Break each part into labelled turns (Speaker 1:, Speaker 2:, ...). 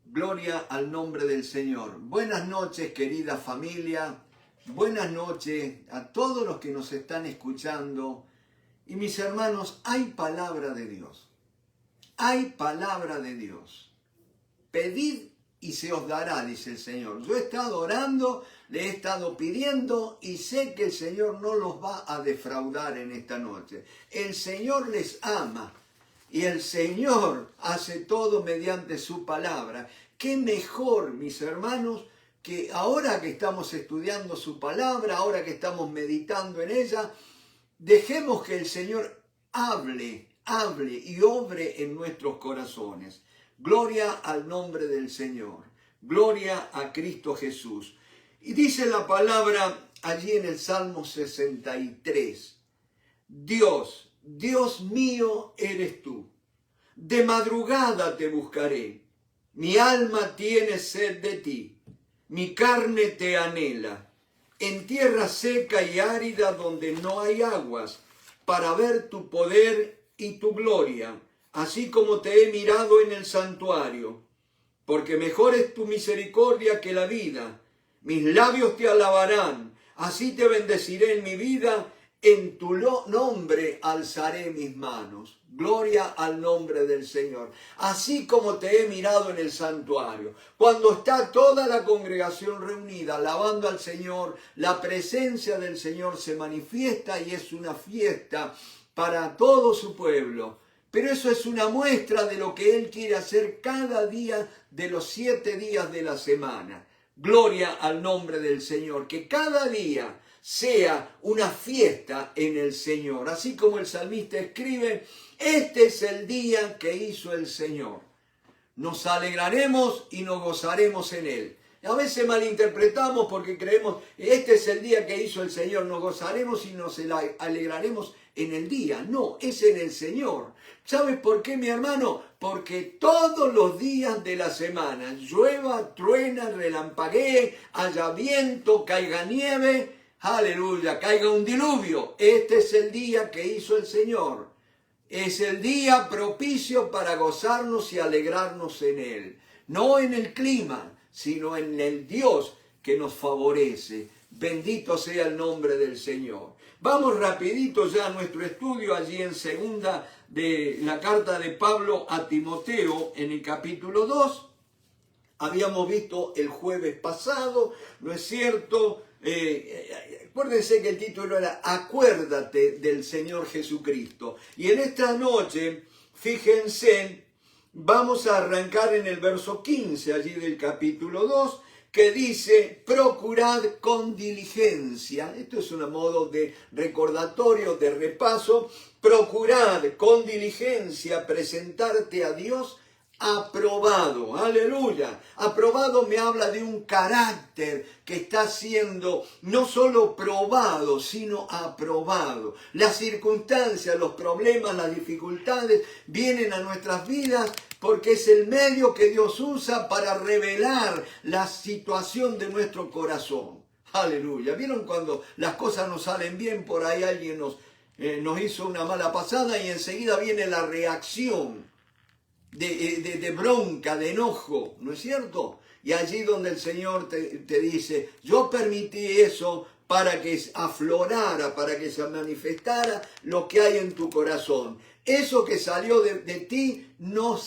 Speaker 1: Gloria al nombre del Señor. Buenas noches, querida familia. Buenas noches a todos los que nos están escuchando. Y mis hermanos, hay palabra de Dios. Hay palabra de Dios. Pedid y se os dará, dice el Señor. Yo he estado orando, le he estado pidiendo y sé que el Señor no los va a defraudar en esta noche. El Señor les ama. Y el Señor hace todo mediante su palabra. Qué mejor, mis hermanos, que ahora que estamos estudiando su palabra, ahora que estamos meditando en ella, dejemos que el Señor hable y obre en nuestros corazones. Gloria al nombre del Señor. Gloria a Cristo Jesús. Y dice la palabra allí en el Salmo 63. Dios mío eres tú, de madrugada te buscaré, mi alma tiene sed de ti, mi carne te anhela, en tierra seca y árida donde no hay aguas, para ver tu poder y tu gloria, así como te he mirado en el santuario, porque mejor es tu misericordia que la vida, mis labios te alabarán, así te bendeciré en mi vida, en tu nombre alzaré mis manos. Gloria al nombre del Señor. Así como te he mirado en el santuario. Cuando está toda la congregación reunida alabando al Señor, la presencia del Señor se manifiesta y es una fiesta para todo su pueblo. Pero eso es una muestra de lo que Él quiere hacer cada día de los 7 días de la semana. Gloria al nombre del Señor. Que cada día sea una fiesta en el Señor. Así como el salmista escribe, este es el día que hizo el Señor. Nos alegraremos y nos gozaremos en Él. A veces malinterpretamos porque creemos, este es el día que hizo el Señor, nos gozaremos y nos alegraremos en el día. No, es en el Señor. ¿Sabes por qué, mi hermano? Porque todos los días de la semana, llueva, truena, relampaguee, haya viento, caiga nieve, aleluya, caiga un diluvio. Este es el día que hizo el Señor. Es el día propicio para gozarnos y alegrarnos en Él. No en el clima, sino en el Dios que nos favorece. Bendito sea el nombre del Señor. Vamos rapidito ya a nuestro estudio allí en segunda de la carta de Pablo a Timoteo en el capítulo 2. Habíamos visto el jueves pasado, ¿no es cierto? Acuérdense que el título era Acuérdate del Señor Jesucristo. Y en esta noche, fíjense, vamos a arrancar en el verso 15 allí del capítulo 2, que dice, procurad con diligencia. Esto es un modo de recordatorio, de repaso. Procurad con diligencia presentarte a Dios aprobado, aleluya. Aprobado me habla de un carácter que está siendo no solo probado, sino aprobado. Las circunstancias, los problemas, las dificultades vienen a nuestras vidas porque es el medio que Dios usa para revelar la situación de nuestro corazón. Aleluya. ¿Vieron cuando las cosas no salen bien? Por ahí alguien nos hizo una mala pasada y enseguida viene la reacción de bronca, de enojo, ¿no es cierto? Y allí donde el Señor te dice, yo permití eso para que aflorara, para que se manifestara lo que hay en tu corazón. Eso que salió de ti no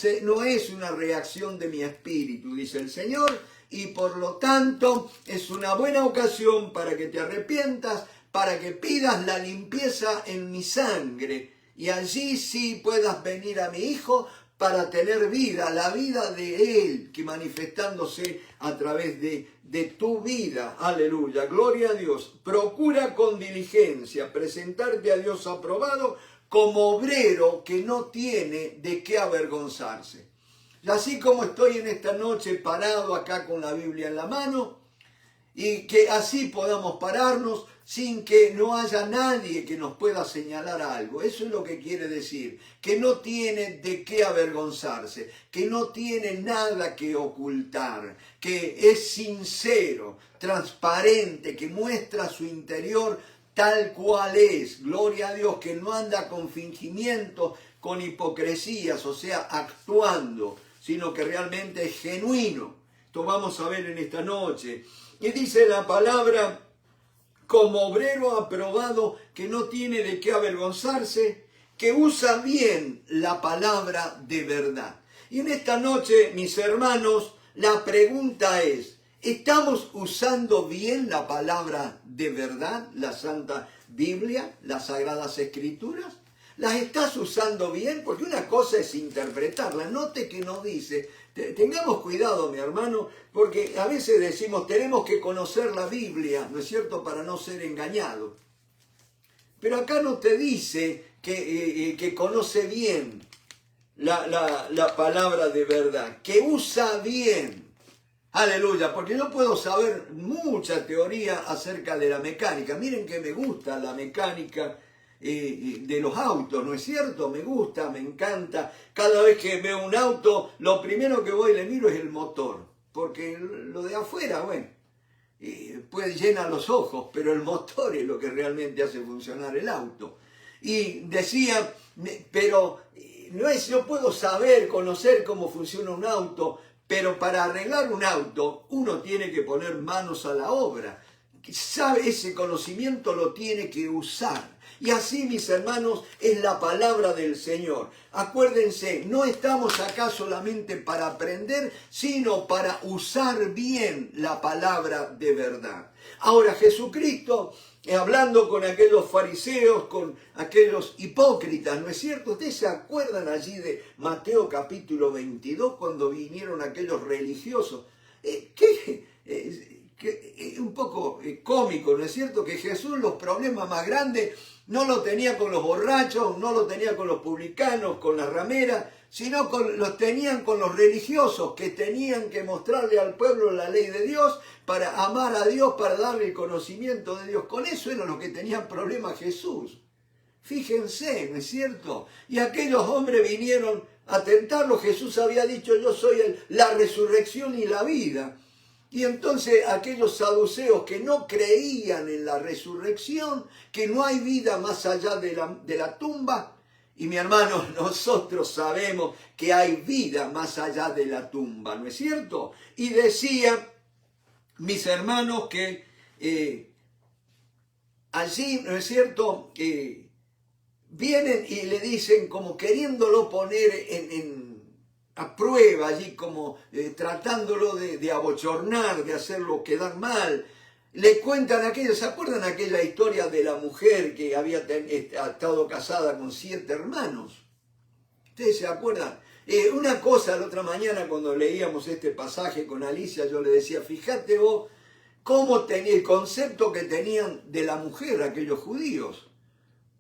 Speaker 1: es una reacción de mi espíritu, dice el Señor, y por lo tanto es una buena ocasión para que te arrepientas, para que pidas la limpieza en mi sangre, y allí sí puedas venir a mi Hijo para tener vida, la vida de Él, que manifestándose a través de tu vida. Aleluya, gloria a Dios. Procura con diligencia presentarte a Dios aprobado como obrero que no tiene de qué avergonzarse. Y así como estoy en esta noche parado acá con la Biblia en la mano, y que así podamos pararnos sin que no haya nadie que nos pueda señalar algo. Eso es lo que quiere decir, que no tiene de qué avergonzarse, que no tiene nada que ocultar, que es sincero, transparente, que muestra su interior tal cual es. Gloria a Dios, que no anda con fingimientos, con hipocresías, o sea, actuando, sino que realmente es genuino. Esto vamos a ver en esta noche. Y dice la palabra, como obrero aprobado que no tiene de qué avergonzarse, que usa bien la palabra de verdad. Y en esta noche, mis hermanos, la pregunta es, ¿estamos usando bien la palabra de verdad, la Santa Biblia, las Sagradas Escrituras? ¿Las estás usando bien? Porque una cosa es interpretarla. Note que no dice, tengamos cuidado, mi hermano, porque a veces decimos, tenemos que conocer la Biblia, ¿no es cierto?, para no ser engañados. Pero acá no te dice que conoce bien la palabra de verdad, que usa bien. Aleluya, porque yo puedo saber mucha teoría acerca de la mecánica. Miren que me gusta la mecánica de los autos, ¿no es cierto? Me gusta, me encanta. Cada vez que veo un auto, lo primero que voy y le miro es el motor. Porque lo de afuera, bueno, pues llena los ojos, pero el motor es lo que realmente hace funcionar el auto. Y decía, pero no es, yo puedo saber, conocer cómo funciona un auto, pero para arreglar un auto uno tiene que poner manos a la obra. Sabe, ese conocimiento lo tiene que usar. Y así, mis hermanos, es la palabra del Señor. Acuérdense, no estamos acá solamente para aprender, sino para usar bien la palabra de verdad. Ahora, Jesucristo, hablando con aquellos fariseos, con aquellos hipócritas, ¿no es cierto? ¿Ustedes se acuerdan allí de Mateo capítulo 22, cuando vinieron aquellos religiosos? Un poco cómico, ¿no es cierto? Que Jesús los problemas más grandes no lo tenía con los borrachos, no lo tenía con los publicanos, con las rameras, sino los tenían con los religiosos que tenían que mostrarle al pueblo la ley de Dios para amar a Dios, para darle el conocimiento de Dios. Con eso era lo que tenían problemas Jesús. Fíjense, ¿no es cierto? Y aquellos hombres vinieron a tentarlo. Jesús había dicho, yo soy la resurrección y la vida. Y entonces aquellos saduceos que no creían en la resurrección, que no hay vida más allá de la tumba, y mi hermano, nosotros sabemos que hay vida más allá de la tumba, ¿no es cierto? Y decía, mis hermanos, que allí, ¿no es cierto?, vienen y le dicen como queriéndolo poner a prueba allí, como tratándolo de abochornar, de hacerlo quedar mal. Le cuentan ¿se acuerdan aquella historia de la mujer que había estado casada con 7 hermanos? ¿Ustedes se acuerdan? Una cosa, la otra mañana cuando leíamos este pasaje con Alicia, yo le decía, fíjate vos cómo tenía el concepto que tenían de la mujer aquellos judíos.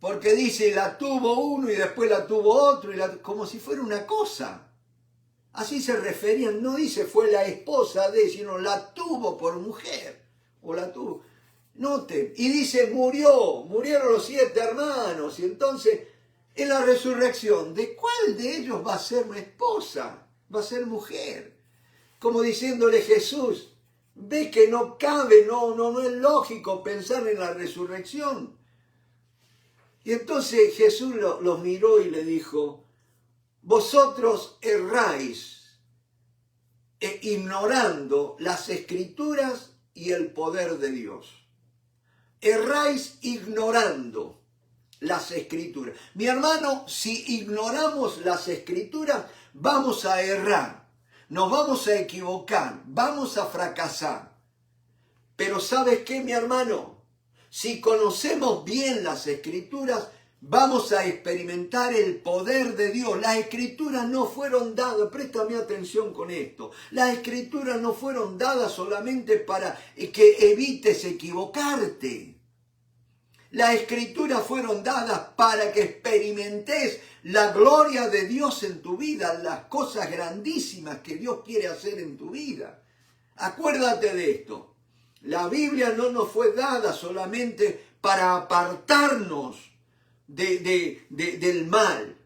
Speaker 1: Porque dice, la tuvo uno y después la tuvo otro, como si fuera una cosa. Así se referían, no dice fue la esposa de, sino la tuvo por mujer. O la tuvo. Noten, y dice murieron los 7 hermanos. Y entonces, en la resurrección, ¿de cuál de ellos va a ser mi esposa? Va a ser mujer. Como diciéndole Jesús, ve que no cabe, no es lógico pensar en la resurrección. Y entonces Jesús los miró y le dijo, vosotros erráis, ignorando las Escrituras y el poder de Dios. Erráis ignorando las Escrituras. Mi hermano, si ignoramos las Escrituras, vamos a errar, nos vamos a equivocar, vamos a fracasar. Pero ¿sabes qué, mi hermano? Si conocemos bien las Escrituras, vamos a experimentar el poder de Dios. Las Escrituras no fueron dadas, préstame atención con esto, las Escrituras no fueron dadas solamente para que evites equivocarte. Las Escrituras fueron dadas para que experimentes la gloria de Dios en tu vida, las cosas grandísimas que Dios quiere hacer en tu vida. Acuérdate de esto. La Biblia no nos fue dada solamente para apartarnos del mal,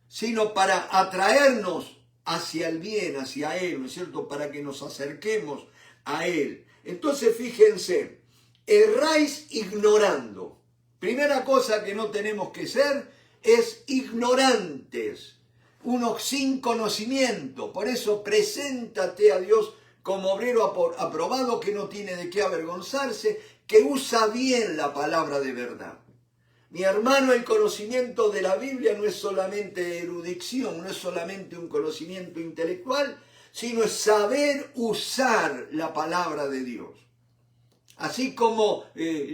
Speaker 1: sino para atraernos hacia el bien, hacia Él, ¿no es cierto? Para que nos acerquemos a Él. Entonces, fíjense, erráis ignorando. Primera cosa que no tenemos que ser es ignorantes uno sin conocimiento. Por eso preséntate a Dios como obrero aprobado, que no tiene de qué avergonzarse, que usa bien la palabra de verdad. Mi hermano, el conocimiento de la Biblia no es solamente erudición, no es solamente un conocimiento intelectual, sino es saber usar la palabra de Dios. Así como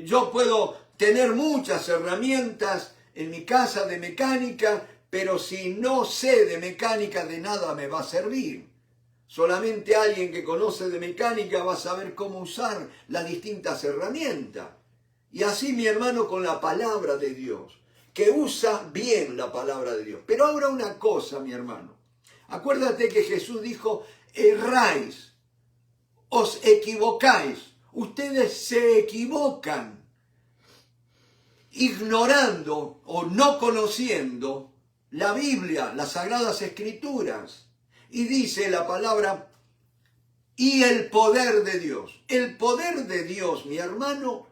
Speaker 1: yo puedo tener muchas herramientas en mi casa de mecánica, pero si no sé de mecánica, de nada me va a servir. Solamente alguien que conoce de mecánica va a saber cómo usar las distintas herramientas. Y así, mi hermano, con la palabra de Dios, que usa bien la palabra de Dios. Pero ahora una cosa, mi hermano. Acuérdate que Jesús dijo, erráis, os equivocáis. Ustedes se equivocan ignorando o no conociendo la Biblia, las Sagradas Escrituras. Y dice la palabra, y el poder de Dios. El poder de Dios, mi hermano,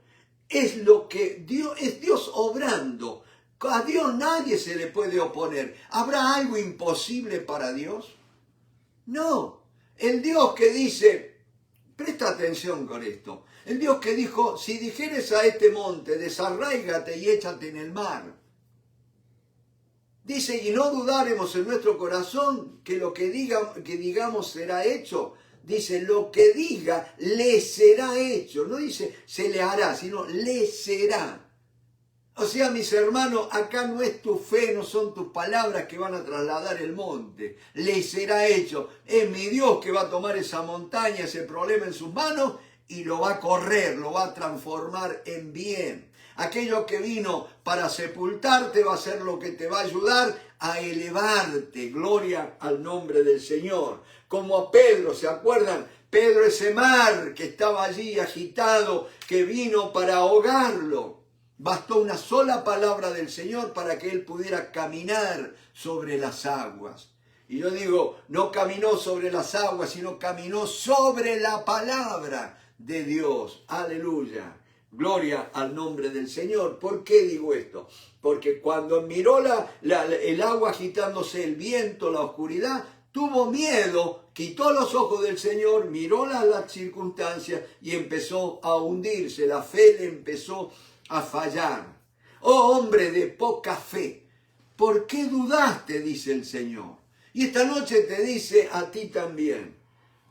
Speaker 1: es lo que Dios, es Dios obrando. A Dios nadie se le puede oponer. ¿Habrá algo imposible para Dios? No. El Dios que dice, presta atención con esto, el Dios que dijo, si dijeres a este monte, desarráigate y échate en el mar. Dice, y no dudaremos en nuestro corazón que lo que digamos será hecho. Dice, lo que diga le será hecho. No dice, se le hará, sino le será. O sea, mis hermanos, acá no es tu fe, no son tus palabras que van a trasladar el monte. Le será hecho. Es mi Dios que va a tomar esa montaña, ese problema en sus manos y lo va a correr, lo va a transformar en bien. Aquello que vino para sepultarte va a ser lo que te va a ayudar a elevarte. Gloria al nombre del Señor. Como a Pedro, ¿se acuerdan? Pedro, ese mar que estaba allí agitado, que vino para ahogarlo. Bastó una sola palabra del Señor para que él pudiera caminar sobre las aguas. Y yo digo, no caminó sobre las aguas, sino caminó sobre la palabra de Dios. Aleluya. Gloria al nombre del Señor. ¿Por qué digo esto? Porque cuando miró el agua agitándose, el viento, la oscuridad, tuvo miedo, quitó los ojos del Señor, miró las circunstancias y empezó a hundirse. La fe le empezó a fallar. Oh hombre de poca fe, ¿por qué dudaste? Dice el Señor. Y esta noche te dice a ti también,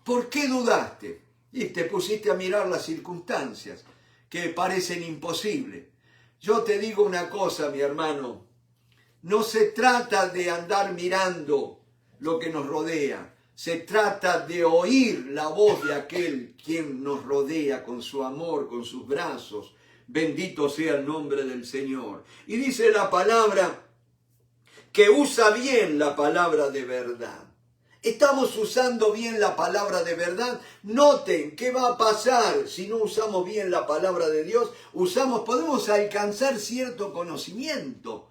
Speaker 1: ¿por qué dudaste? Y te pusiste a mirar las circunstancias que parecen imposibles. Yo te digo una cosa, mi hermano, no se trata de andar mirando lo que nos rodea, se trata de oír la voz de aquel quien nos rodea con su amor, con sus brazos. Bendito sea el nombre del Señor. Y dice la palabra que usa bien la palabra de verdad. ¿Estamos usando bien la palabra de verdad? Noten, ¿qué va a pasar si no usamos bien la palabra de Dios? Podemos alcanzar cierto conocimiento.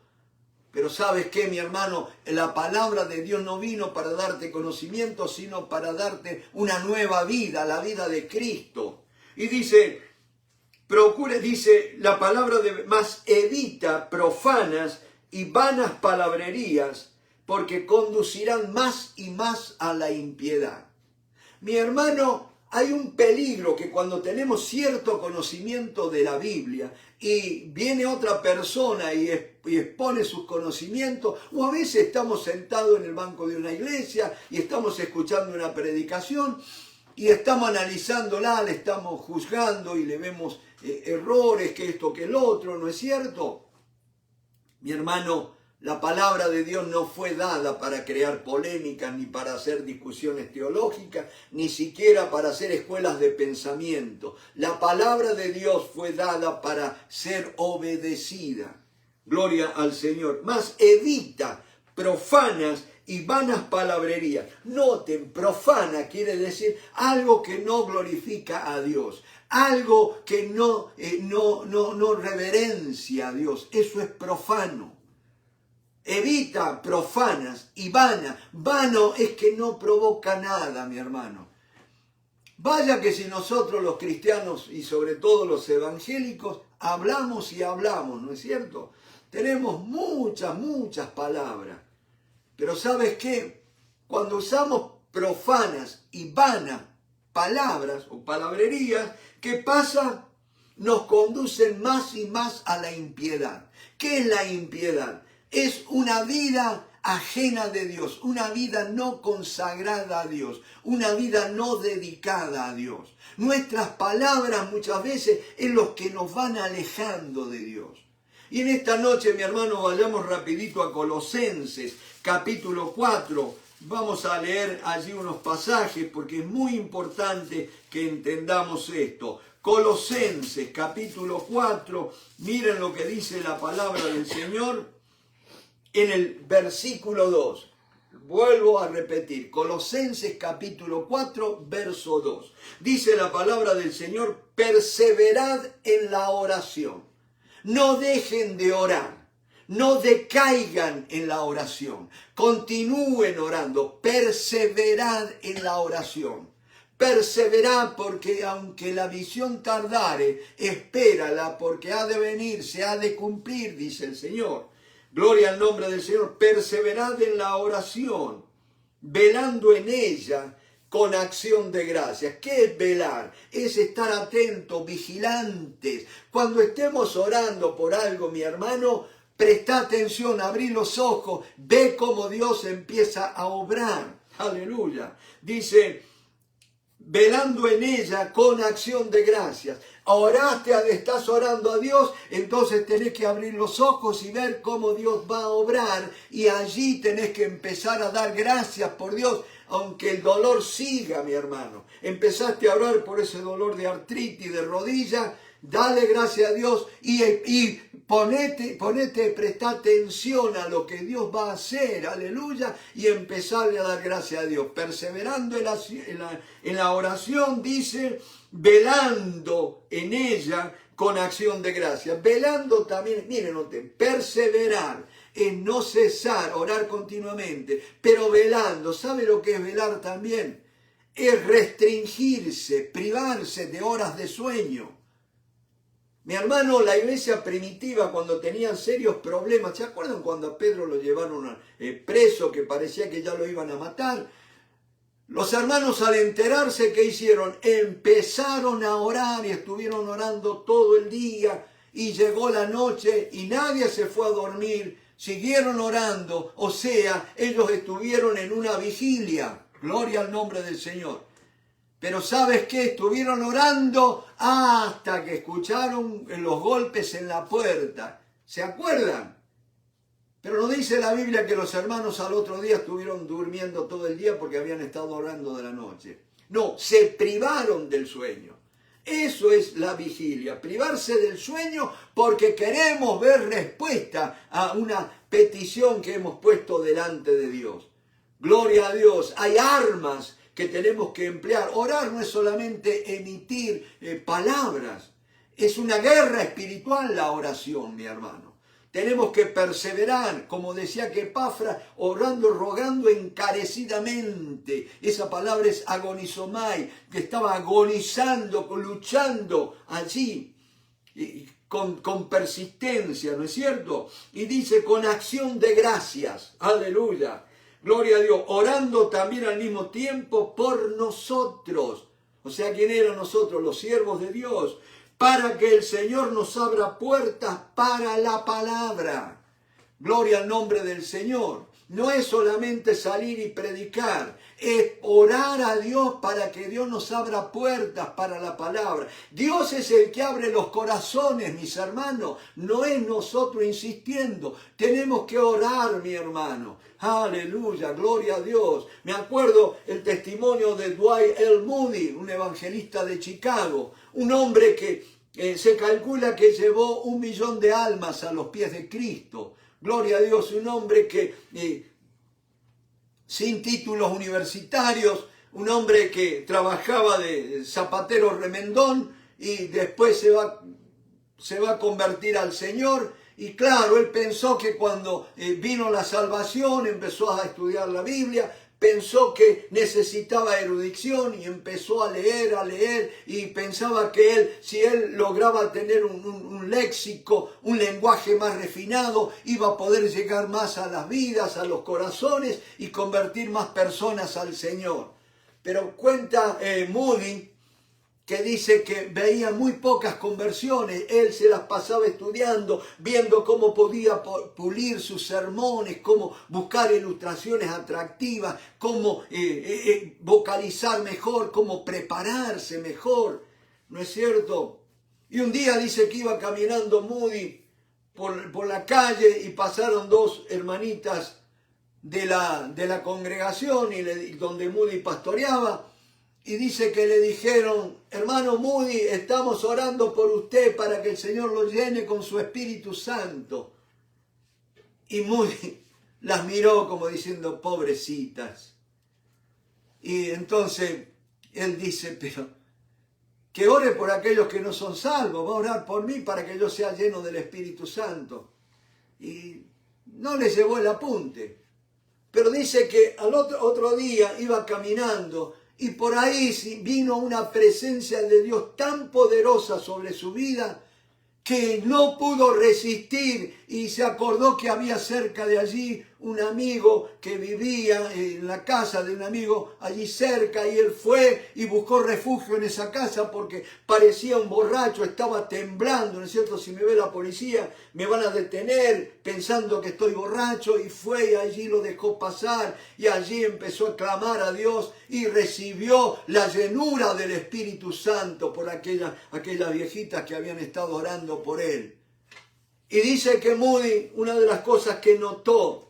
Speaker 1: Pero ¿sabes qué, mi hermano? La palabra de Dios no vino para darte conocimiento, sino para darte una nueva vida, la vida de Cristo. Y dice la palabra más evita profanas y vanas palabrerías, porque conducirán más y más a la impiedad. Mi hermano, hay un peligro que cuando tenemos cierto conocimiento de la Biblia y viene otra persona y expone sus conocimientos, o a veces estamos sentados en el banco de una iglesia y estamos escuchando una predicación y estamos analizándola, le estamos juzgando y le vemos errores, que esto, que el otro, ¿no es cierto? Mi hermano, la palabra de Dios no fue dada para crear polémicas, ni para hacer discusiones teológicas, ni siquiera para hacer escuelas de pensamiento. La palabra de Dios fue dada para ser obedecida. Gloria al Señor. Más evita profanas y vanas palabrerías. Noten, profana quiere decir algo que no glorifica a Dios, algo que no reverencia a Dios. Eso es profano. Evita profanas y vanas. Vano es que no provoca nada, mi hermano. Vaya que si nosotros los cristianos y sobre todo los evangélicos hablamos y hablamos, ¿no es cierto? Tenemos muchas palabras. Pero ¿sabes qué? Cuando usamos profanas y vanas palabras o palabrerías, ¿qué pasa? Nos conducen más y más a la impiedad. ¿Qué es la impiedad? Es una vida ajena de Dios, una vida no consagrada a Dios, una vida no dedicada a Dios. Nuestras palabras muchas veces es lo que nos van alejando de Dios. Y en esta noche, mi hermano, vayamos rapidito a Colosenses, capítulo 4. Vamos a leer allí unos pasajes porque es muy importante que entendamos esto. Colosenses, capítulo 4, miren lo que dice la palabra del Señor en el versículo 2. Vuelvo a repetir, Colosenses capítulo 4, verso 2. Dice la palabra del Señor, perseverad en la oración. No dejen de orar, no decaigan en la oración, continúen orando, perseverad en la oración. Perseverad porque aunque la visión tardare, espérala porque ha de venir, se ha de cumplir, dice el Señor. Gloria al nombre del Señor. Perseverad en la oración, velando en ella con acción de gracias. ¿Qué es velar? Es estar atentos, vigilantes. Cuando estemos orando por algo, mi hermano, presta atención, abrí los ojos, ve cómo Dios empieza a obrar. Aleluya. Dice, velando en ella con acción de gracias. Oraste, estás orando a Dios, entonces tenés que abrir los ojos y ver cómo Dios va a obrar. Y allí tenés que empezar a dar gracias por Dios. Aunque el dolor siga, mi hermano. Empezaste a orar por ese dolor de artritis, de rodilla. Dale gracias a Dios y presta atención a lo que Dios va a hacer. Aleluya. Y empezarle a dar gracias a Dios. Perseverando en la oración, dice, velando en ella con acción de gracias. Velando también, miren, noten, perseverar. Es no cesar, orar continuamente, pero velando. ¿Sabe lo que es velar también? Es restringirse, privarse de horas de sueño. Mi hermano, la iglesia primitiva, cuando tenían serios problemas, ¿se acuerdan cuando a Pedro lo llevaron preso, que parecía que ya lo iban a matar? Los hermanos, al enterarse, ¿qué hicieron? Empezaron a orar y estuvieron orando todo el día, y llegó la noche y nadie se fue a dormir. Siguieron orando, o sea, ellos estuvieron en una vigilia. Gloria al nombre del Señor. Pero ¿sabes qué? Estuvieron orando hasta que escucharon los golpes en la puerta. ¿Se acuerdan? Pero no dice la Biblia que los hermanos al otro día estuvieron durmiendo todo el día porque habían estado orando de la noche. No, se privaron del sueño. Eso es la vigilia, privarse del sueño porque queremos ver respuesta a una petición que hemos puesto delante de Dios. Gloria a Dios, hay armas que tenemos que emplear. Orar no es solamente emitir palabras, es una guerra espiritual la oración, mi hermano. Tenemos que perseverar, como decía que Epafras, orando, rogando encarecidamente. Esa palabra es agonizomai, que estaba agonizando, luchando allí, con persistencia, ¿no es cierto? Y dice, con acción de gracias, aleluya, gloria a Dios, orando también al mismo tiempo por nosotros. O sea, ¿quién eran nosotros? Los siervos de Dios. Para que el Señor nos abra puertas para la palabra. Gloria al nombre del Señor. No es solamente salir y predicar, es orar a Dios para que Dios nos abra puertas para la palabra. Dios es el que abre los corazones, mis hermanos, no es nosotros insistiendo. Tenemos que orar, mi hermano. Aleluya, gloria a Dios. Me acuerdo el testimonio de Dwight L. Moody, un evangelista de Chicago, un hombre que se calcula que llevó 1 millón de almas a los pies de Cristo. Gloria a Dios, un hombre que sin títulos universitarios, un hombre que trabajaba de zapatero remendón y después se va a convertir al Señor. Y claro, él pensó que cuando vino la salvación, empezó a estudiar la Biblia, pensó que necesitaba erudición y empezó a leer y pensaba que si él lograba tener un léxico, un lenguaje más refinado, iba a poder llegar más a las vidas, a los corazones y convertir más personas al Señor. Pero cuenta Moody, que dice que veía muy pocas conversiones, él se las pasaba estudiando, viendo cómo podía pulir sus sermones, cómo buscar ilustraciones atractivas, cómo vocalizar mejor, cómo prepararse mejor, ¿no es cierto? Y un día dice que iba caminando Moody por la calle y pasaron dos hermanitas de la congregación donde Moody pastoreaba. Y dice que le dijeron: hermano Moody, estamos orando por usted para que el Señor lo llene con su Espíritu Santo. Y Moody las miró como diciendo: pobrecitas. Y entonces él dice: pero que ore por aquellos que no son salvos, va a orar por mí para que yo sea lleno del Espíritu Santo. Y no le llevó el apunte. Pero dice que al otro día iba caminando y por ahí vino una presencia de Dios tan poderosa sobre su vida que no pudo resistir y se acordó que había cerca de allí un amigo que vivía en la casa de un amigo allí cerca, y él fue y buscó refugio en esa casa porque parecía un borracho, estaba temblando, ¿no es cierto? Si me ve la policía me van a detener pensando que estoy borracho, y fue y allí lo dejó pasar y allí empezó a clamar a Dios y recibió la llenura del Espíritu Santo por aquellas viejitas que habían estado orando por él. Y dice que Moody, una de las cosas que notó,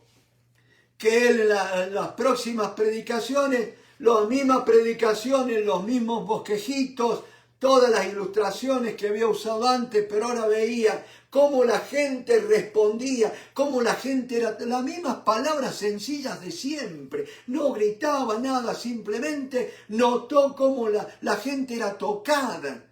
Speaker 1: que él en las próximas predicaciones, las mismas predicaciones, los mismos bosquejitos, todas las ilustraciones que había usado antes, pero ahora veía cómo la gente respondía, cómo la gente era las mismas palabras sencillas de siempre, no gritaba nada, simplemente notó cómo la gente era tocada.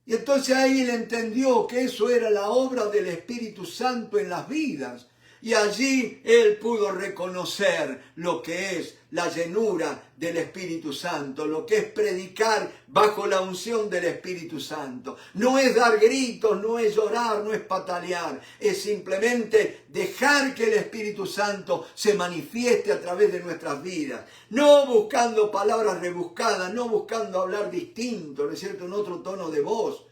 Speaker 1: Y entonces ahí él entendió que eso era la obra del Espíritu Santo en las vidas. Y allí él pudo reconocer lo que es la llenura del Espíritu Santo, lo que es predicar bajo la unción del Espíritu Santo. No es dar gritos, no es llorar, no es patalear, es simplemente dejar que el Espíritu Santo se manifieste a través de nuestras vidas. No buscando palabras rebuscadas, no buscando hablar distinto, ¿no es cierto?, en otro tono de voz.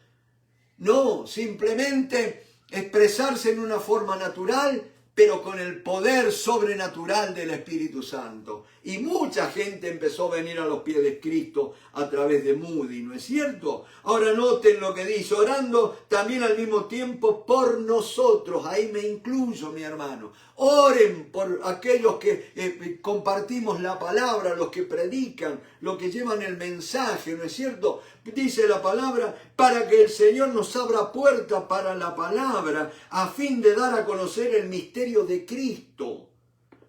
Speaker 1: No, simplemente expresarse en una forma natural, pero con el poder sobrenatural del Espíritu Santo. Y mucha gente empezó a venir a los pies de Cristo a través de Moody, ¿no es cierto? Ahora noten lo que dice: orando también al mismo tiempo por nosotros. Ahí me incluyo, mi hermano. Oren por aquellos que compartimos la palabra, los que predican, los que llevan el mensaje, ¿no es cierto? Dice la palabra, para que el Señor nos abra puerta para la palabra, a fin de dar a conocer el misterio de Cristo,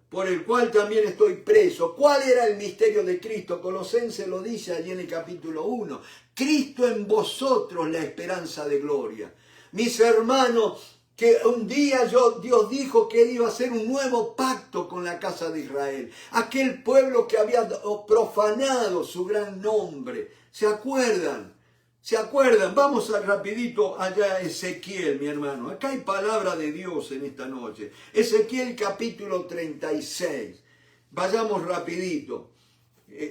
Speaker 1: por el cual también estoy preso. ¿Cuál era el misterio de Cristo? Colosenses lo dice allí en el capítulo 1. Cristo en vosotros, la esperanza de gloria. Mis hermanos, que un día Dios dijo que Él iba a hacer un nuevo pacto con la casa de Israel. Aquel pueblo que había profanado su gran nombre. ¿Se acuerdan? ¿Se acuerdan? Vamos rapidito allá a Ezequiel, mi hermano. Acá hay palabra de Dios en esta noche. Ezequiel capítulo 36. Vayamos rapidito.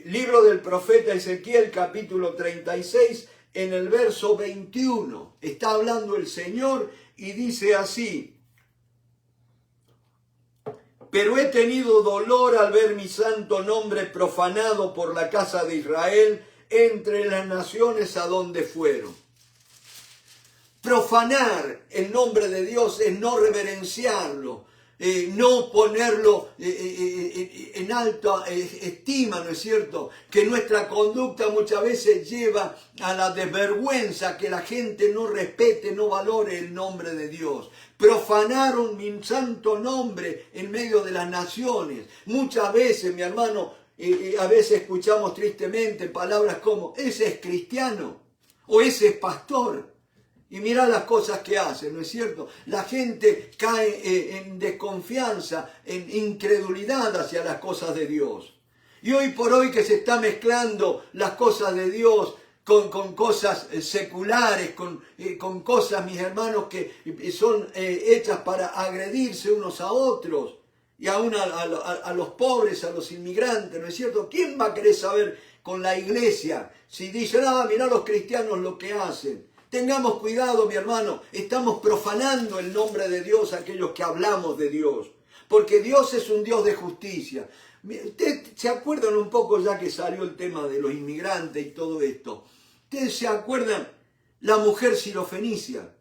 Speaker 1: Libro del profeta Ezequiel capítulo 36, en el verso 21. Está hablando el Señor y dice así: pero he tenido dolor al ver mi santo nombre profanado por la casa de Israel entre las naciones a donde fueron. Profanar el nombre de Dios es no reverenciarlo, no ponerlo en alta estima, ¿no es cierto? Que nuestra conducta muchas veces lleva a la desvergüenza, que la gente no respete, no valore el nombre de Dios. Profanaron mi santo nombre en medio de las naciones. Muchas veces, mi hermano, a veces escuchamos tristemente palabras como: ese es cristiano o ese es pastor. Y mirá las cosas que hacen, ¿no es cierto? La gente cae en desconfianza, en incredulidad hacia las cosas de Dios. Y hoy por hoy que se está mezclando las cosas de Dios con cosas seculares, con cosas, mis hermanos, que son hechas para agredirse unos a otros, y aún a los pobres, a los inmigrantes, ¿no es cierto? ¿Quién va a querer saber con la iglesia si dicen, mirá los cristianos lo que hacen? Tengamos cuidado, mi hermano, estamos profanando el nombre de Dios aquellos que hablamos de Dios, porque Dios es un Dios de justicia. Ustedes se acuerdan un poco, ya que salió el tema de los inmigrantes y todo esto, ustedes se acuerdan la mujer sirofenicia,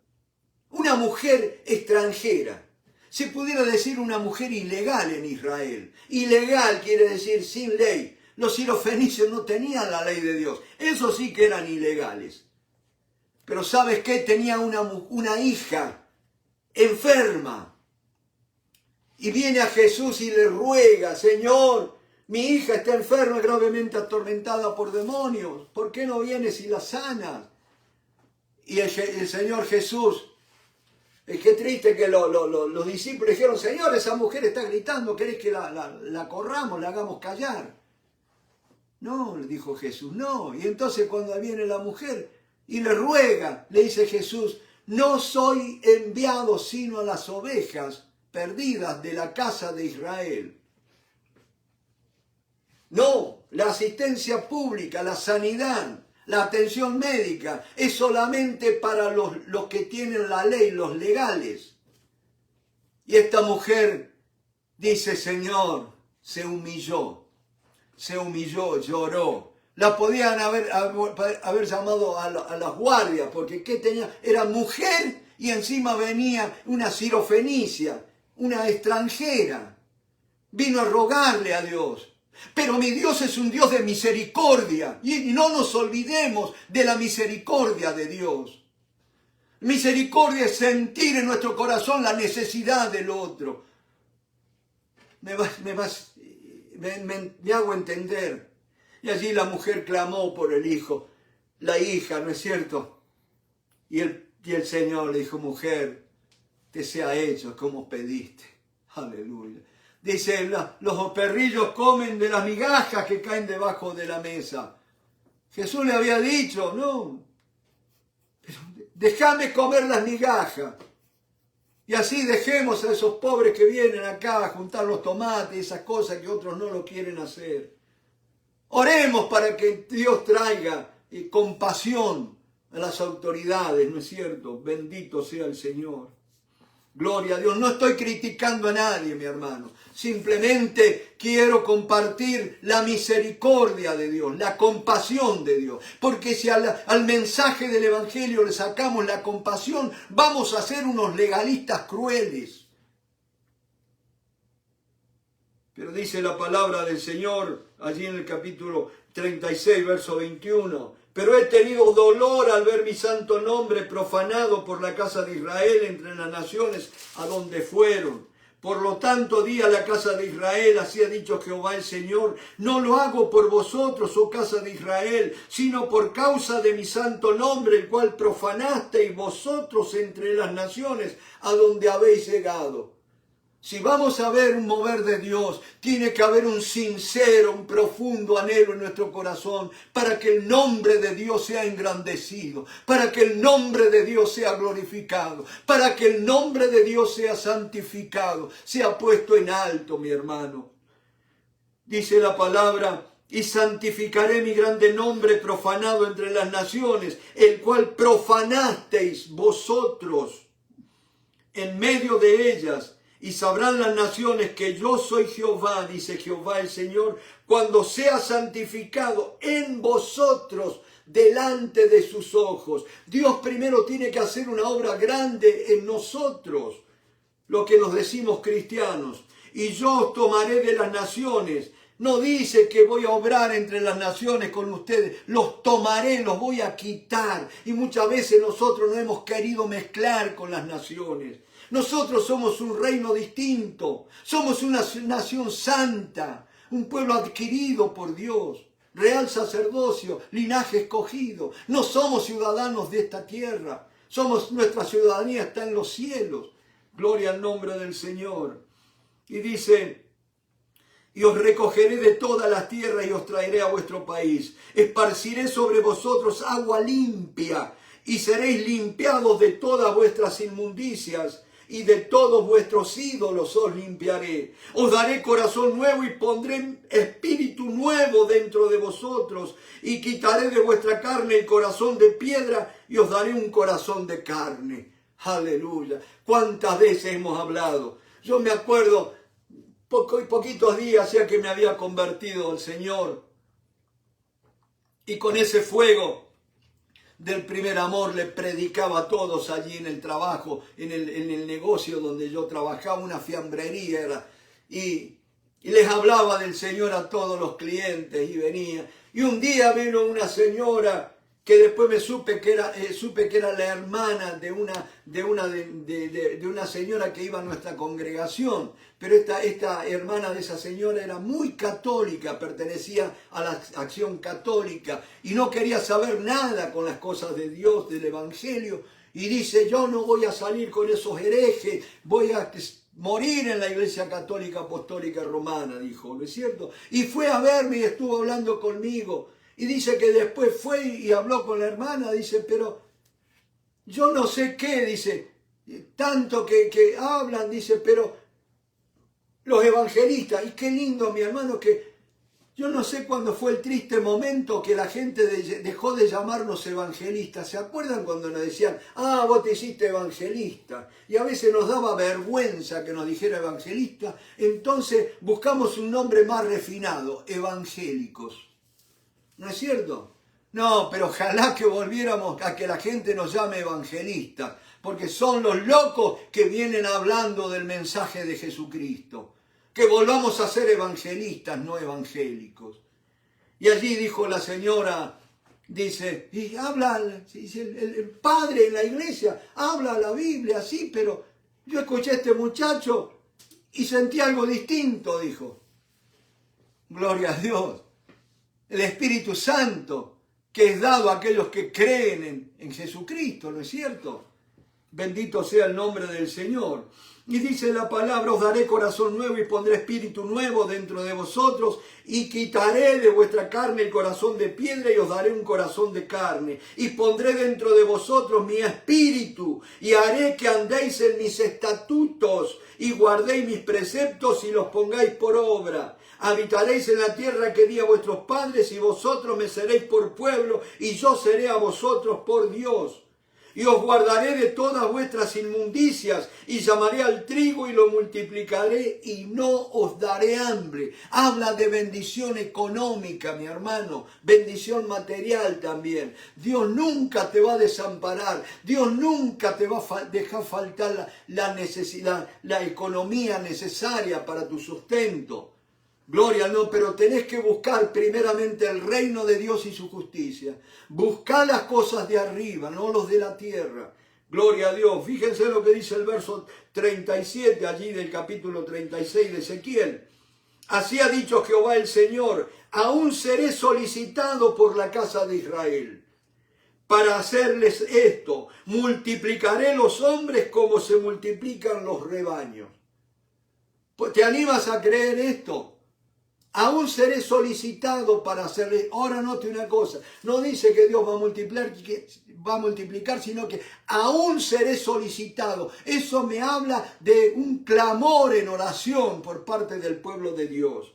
Speaker 1: una mujer extranjera, se pudiera decir una mujer ilegal en Israel. Ilegal quiere decir sin ley. Los sirofenicios no tenían la ley de Dios, esos sí que eran ilegales. Pero ¿sabes qué? Tenía una hija enferma. Y viene a Jesús y le ruega, Señor, mi hija está enferma, gravemente atormentada por demonios. ¿Por qué no vienes y la sanas? Y el Señor Jesús, qué triste que los discípulos dijeron, Señor, esa mujer está gritando, ¿querés que la corramos, la hagamos callar? No, le dijo Jesús, no. Y entonces cuando viene la mujer y le ruega, le dice Jesús, no soy enviado sino a las ovejas perdidas de la casa de Israel. No, la asistencia pública, la sanidad, la atención médica es solamente para los que tienen la ley, los legales. Y esta mujer dice, Señor, se humilló, lloró. La podían haber llamado a las guardias, porque ¿qué tenía? Era mujer y encima venía una sirofenicia, una extranjera. Vino a rogarle a Dios. Pero mi Dios es un Dios de misericordia. Y no nos olvidemos de la misericordia de Dios. Misericordia es sentir en nuestro corazón la necesidad del otro. Me hago entender. Y allí la mujer clamó por el hijo, la hija, ¿no es cierto? Y el Señor le dijo, mujer, te sea hecho como pediste. Aleluya. Dice, los perrillos comen de las migajas que caen debajo de la mesa. Jesús le había dicho, no, pero déjame comer las migajas. Y así dejemos a esos pobres que vienen acá a juntar los tomates y esas cosas que otros no lo quieren hacer. Oremos para que Dios traiga compasión a las autoridades, ¿no es cierto? Bendito sea el Señor. Gloria a Dios. No estoy criticando a nadie, mi hermano. Simplemente quiero compartir la misericordia de Dios, la compasión de Dios. Porque si al mensaje del Evangelio le sacamos la compasión, vamos a ser unos legalistas crueles. Pero dice la palabra del Señor allí en el capítulo 36, verso 21. Pero he tenido dolor al ver mi santo nombre profanado por la casa de Israel entre las naciones a donde fueron. Por lo tanto, di a la casa de Israel, así ha dicho Jehová el Señor, no lo hago por vosotros, oh casa de Israel, sino por causa de mi santo nombre, el cual profanasteis vosotros entre las naciones a donde habéis llegado. Si vamos a ver un mover de Dios, tiene que haber un sincero, un profundo anhelo en nuestro corazón para que el nombre de Dios sea engrandecido, para que el nombre de Dios sea glorificado, para que el nombre de Dios sea santificado, sea puesto en alto, mi hermano. Dice la palabra, y santificaré mi grande nombre profanado entre las naciones, el cual profanasteis vosotros en medio de ellas. Y sabrán las naciones que yo soy Jehová, dice Jehová el Señor, cuando sea santificado en vosotros delante de sus ojos. Dios primero tiene que hacer una obra grande en nosotros, lo que nos decimos cristianos. Y yo os tomaré de las naciones. No dice que voy a obrar entre las naciones con ustedes. Los tomaré, los voy a quitar. Y muchas veces nosotros no hemos querido mezclar con las naciones. Nosotros somos un reino distinto, somos una nación santa, un pueblo adquirido por Dios, real sacerdocio, linaje escogido. No somos ciudadanos de esta tierra, nuestra ciudadanía está en los cielos. Gloria al nombre del Señor. Y dice, y os recogeré de todas las tierras y os traeré a vuestro país. Esparciré sobre vosotros agua limpia y seréis limpiados de todas vuestras inmundicias y de todos vuestros ídolos os limpiaré. Os daré corazón nuevo y pondré espíritu nuevo dentro de vosotros y quitaré de vuestra carne el corazón de piedra y os daré un corazón de carne. Aleluya. ¿Cuántas veces hemos hablado? Yo me acuerdo, poquitos días hacía que me había convertido al Señor y con ese fuego del primer amor le predicaba a todos allí en el trabajo, en el negocio donde yo trabajaba, una fiambrería era, y les hablaba del Señor a todos los clientes y venía. Y un día vino una señora que después me supe que era la hermana de una señora que iba a nuestra congregación, pero esta hermana de esa señora era muy católica, pertenecía a la Acción Católica y no quería saber nada con las cosas de Dios, del Evangelio, y dice: yo no voy a salir con esos herejes, voy a morir en la Iglesia Católica Apostólica Romana, dijo, ¿no es cierto? Y fue a verme y estuvo hablando conmigo. Y dice que después fue y habló con la hermana, dice, pero yo no sé qué, dice, tanto que hablan, dice, pero los evangelistas, y qué lindo, mi hermano, que yo no sé cuándo fue el triste momento que la gente dejó de llamarnos evangelistas. ¿Se acuerdan cuando nos decían, vos te hiciste evangelista? Y a veces nos daba vergüenza que nos dijera evangelista, entonces buscamos un nombre más refinado, evangélicos. ¿No es cierto? No, pero ojalá que volviéramos a que la gente nos llame evangelistas, porque son los locos que vienen hablando del mensaje de Jesucristo. Que volvamos a ser evangelistas, no evangélicos. Y allí dijo la señora, dice, y habla, el padre en la iglesia, habla la Biblia, sí, pero yo escuché a este muchacho y sentí algo distinto, dijo. Gloria a Dios. El Espíritu Santo que es dado a aquellos que creen en Jesucristo, ¿no es cierto? Bendito sea el nombre del Señor. Y dice la palabra, os daré corazón nuevo y pondré espíritu nuevo dentro de vosotros y quitaré de vuestra carne el corazón de piedra y os daré un corazón de carne. Y pondré dentro de vosotros mi espíritu y haré que andéis en mis estatutos y guardéis mis preceptos y los pongáis por obra. Habitaréis en la tierra que di a vuestros padres y vosotros me seréis por pueblo y yo seré a vosotros por Dios. Y os guardaré de todas vuestras inmundicias y llamaré al trigo y lo multiplicaré y no os daré hambre. Habla de bendición económica, mi hermano, bendición material también. Dios nunca te va a desamparar, Dios nunca te va a dejar faltar la necesidad, la economía necesaria para tu sustento. Gloria, no, pero tenés que buscar primeramente el reino de Dios y su justicia. Buscá las cosas de arriba, no los de la tierra. Gloria a Dios. Fíjense lo que dice el verso 37 allí del capítulo 36 de Ezequiel. Así ha dicho Jehová el Señor, aún seré solicitado por la casa de Israel. Para hacerles esto, multiplicaré los hombres como se multiplican los rebaños. Pues, ¿te animas a creer esto? Aún seré solicitado para hacerle. Ahora note una cosa, no dice que Dios va a multiplicar, sino que aún seré solicitado. Eso me habla de un clamor en oración por parte del pueblo de Dios.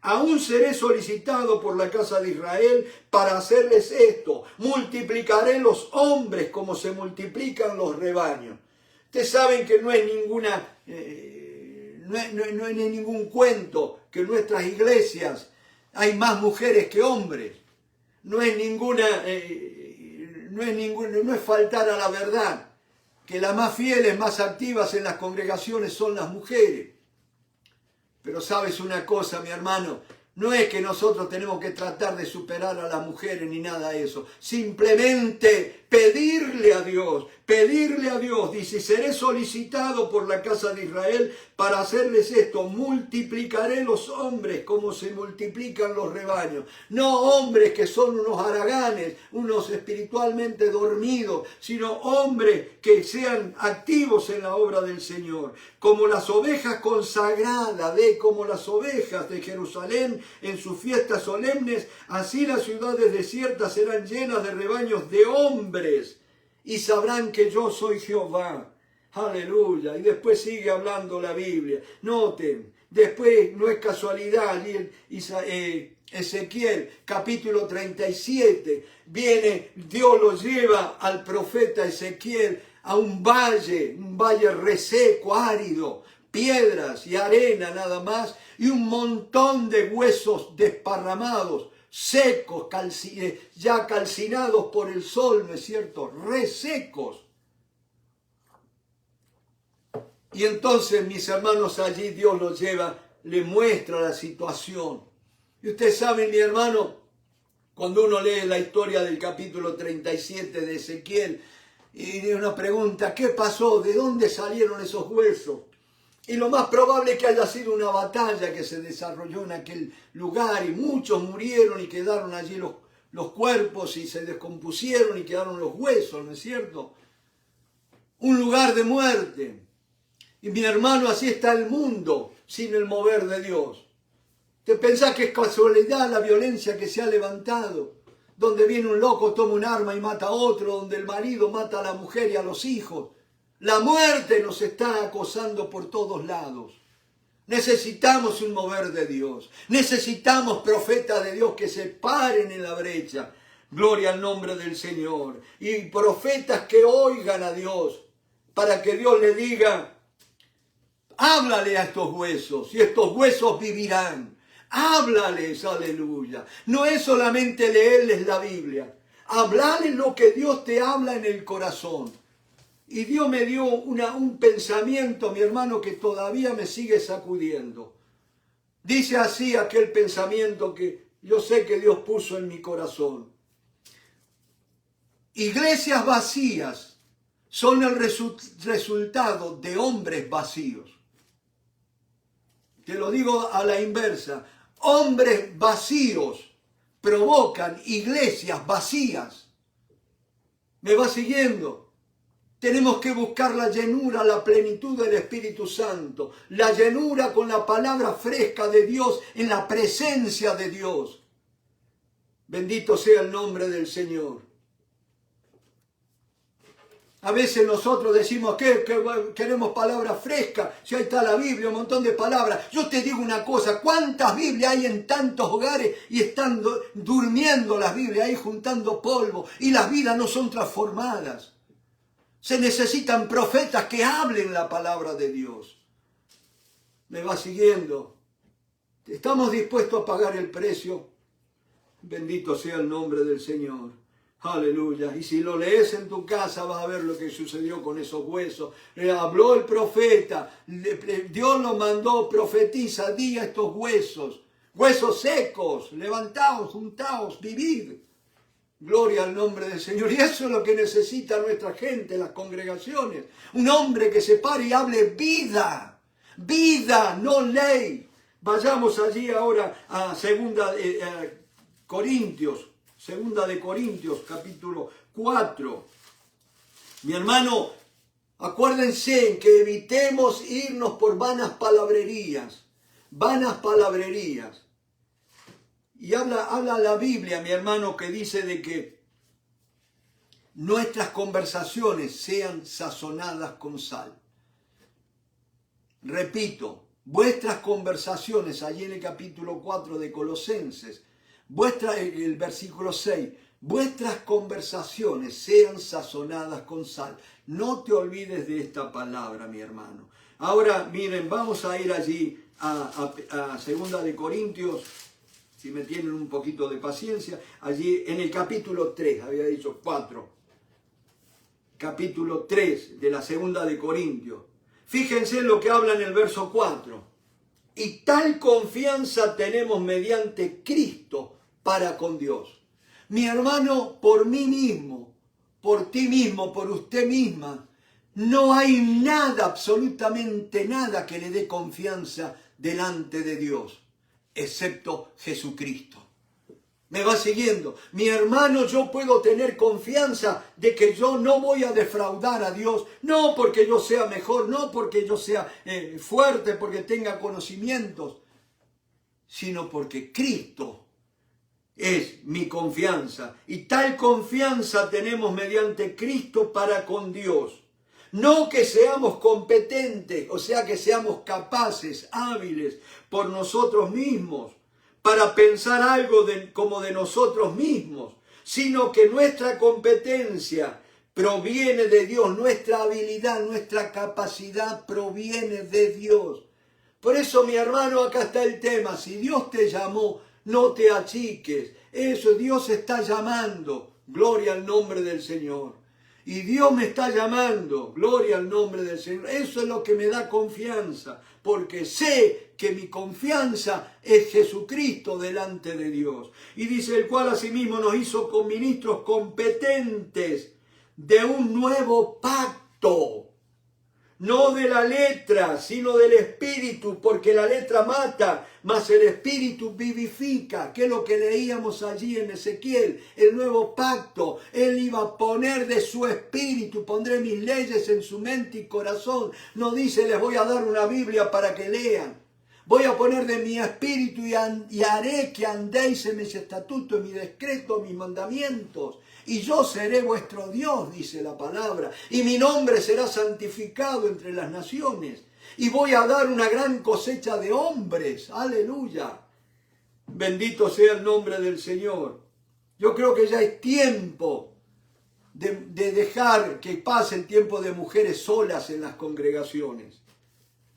Speaker 1: Aún seré solicitado por la casa de Israel para hacerles esto. Multiplicaré los hombres como se multiplican los rebaños. Ustedes saben que no es ninguna... No es ningún cuento que en nuestras iglesias hay más mujeres que hombres. No es faltar a la verdad, que las más fieles, más activas en las congregaciones son las mujeres. Pero sabes una cosa, mi hermano, No es que nosotros tenemos que tratar de superar a las mujeres ni nada de eso. Simplemente pedirle a Dios, dice, seré solicitado por la casa de Israel para hacerles esto. Multiplicaré los hombres como se multiplican los rebaños. No hombres que son unos haraganes, unos espiritualmente dormidos, sino hombres que sean activos en la obra del Señor. Como las ovejas consagradas, como las ovejas de Jerusalén en sus fiestas solemnes, así las ciudades desiertas serán llenas de rebaños de hombres y sabrán que yo soy Jehová. Aleluya. Y después sigue hablando la Biblia. Noten, después no es casualidad, allí en Ezequiel capítulo 37, viene, Dios lo lleva al profeta Ezequiel a un valle reseco, árido, piedras y arena nada más, y un montón de huesos desparramados, secos, ya calcinados por el sol, ¿no es cierto? Resecos. Y entonces, mis hermanos, allí Dios los lleva, le muestra la situación. Y ustedes saben, mi hermano, cuando uno lee la historia del capítulo 37 de Ezequiel, y uno pregunta, ¿qué pasó? ¿De dónde salieron esos huesos? Y lo más probable es que haya sido una batalla que se desarrolló en aquel lugar y muchos murieron y quedaron allí los cuerpos y se descompusieron y quedaron los huesos, ¿no es cierto? Un lugar de muerte. Y mi hermano, así está el mundo sin el mover de Dios. ¿Te pensás que es casualidad la violencia que se ha levantado? Donde viene un loco, toma un arma y mata a otro, donde el marido mata a la mujer y a los hijos. La muerte nos está acosando por todos lados. Necesitamos un mover de Dios. Necesitamos profetas de Dios que se paren en la brecha. Gloria al nombre del Señor. Y profetas que oigan a Dios para que Dios le diga, háblale a estos huesos y estos huesos vivirán. Háblales, aleluya. No es solamente leerles la Biblia. Hablales lo que Dios te habla en el corazón. Y Dios me dio un pensamiento, mi hermano, que todavía me sigue sacudiendo. Dice así aquel pensamiento que yo sé que Dios puso en mi corazón. Iglesias vacías son el resultado de hombres vacíos. Te lo digo a la inversa. Hombres vacíos provocan iglesias vacías. ¿Me va siguiendo? Tenemos que buscar la llenura, la plenitud del Espíritu Santo, la llenura con la palabra fresca de Dios, en la presencia de Dios. Bendito sea el nombre del Señor. A veces nosotros decimos que queremos palabras frescas, si ahí está la Biblia, un montón de palabras. Yo te digo una cosa, ¿cuántas Biblias hay en tantos hogares y están durmiendo las Biblias ahí juntando polvo y las vidas no son transformadas? Se necesitan profetas que hablen la palabra de Dios. ¿Me va siguiendo? ¿Estamos dispuestos a pagar el precio? Bendito sea el nombre del Señor. Aleluya. Y si lo lees en tu casa vas a ver lo que sucedió con esos huesos. Le habló el profeta. Dios lo mandó, profetiza, di a estos huesos. Huesos secos, levantaos, juntaos, vivid. Gloria al nombre del Señor. Y eso es lo que necesita nuestra gente, las congregaciones. Un hombre que se pare y hable vida. Vida, no ley. Vayamos allí ahora a Segunda de Corintios, capítulo 4. Mi hermano, acuérdense que evitemos irnos por vanas palabrerías. Vanas palabrerías. Y habla la Biblia, mi hermano, que dice de que nuestras conversaciones sean sazonadas con sal. Repito, vuestras conversaciones, allí en el capítulo 4 de Colosenses, el versículo 6, vuestras conversaciones sean sazonadas con sal. No te olvides de esta palabra, mi hermano. Ahora, miren, vamos a ir allí a Segunda de Corintios, si me tienen un poquito de paciencia, allí en el capítulo 3, había dicho 4, capítulo 3 de la Segunda de Corintios. Fíjense lo que habla en el verso 4. Y tal confianza tenemos mediante Cristo para con Dios. Mi hermano, por mí mismo, por ti mismo, por usted misma, no hay nada, absolutamente nada que le dé confianza delante de Dios, excepto Jesucristo. ¿Me va siguiendo? Mi hermano, yo puedo tener confianza de que yo no voy a defraudar a Dios, no porque yo sea mejor, no porque yo sea fuerte, porque tenga conocimientos, sino porque Cristo es mi confianza. Y tal confianza tenemos mediante Cristo para con Dios. No que seamos competentes, o sea que seamos capaces, hábiles por nosotros mismos, para pensar algo como de nosotros mismos, sino que nuestra competencia proviene de Dios, nuestra habilidad, nuestra capacidad proviene de Dios. Por eso, mi hermano, acá está el tema. Si Dios te llamó, no te achiques. Eso, Dios está llamando. Gloria al nombre del Señor. Y Dios me está llamando, gloria al nombre del Señor. Eso es lo que me da confianza, porque sé que mi confianza es Jesucristo delante de Dios. Y dice, el cual asimismo nos hizo ministros competentes de un nuevo pacto. No de la letra, sino del Espíritu, porque la letra mata, mas el Espíritu vivifica, que es lo que leíamos allí en Ezequiel, el nuevo pacto. Él iba a poner de su Espíritu, pondré mis leyes en su mente y corazón. No dice, les voy a dar una Biblia para que lean. Voy a poner de mi Espíritu y haré que andéis en mis estatutos, en mis decretos, mis mandamientos. Y yo seré vuestro Dios, dice la palabra, y mi nombre será santificado entre las naciones. Y voy a dar una gran cosecha de hombres. Aleluya. Bendito sea el nombre del Señor. Yo creo que ya es tiempo de dejar que pase el tiempo de mujeres solas en las congregaciones.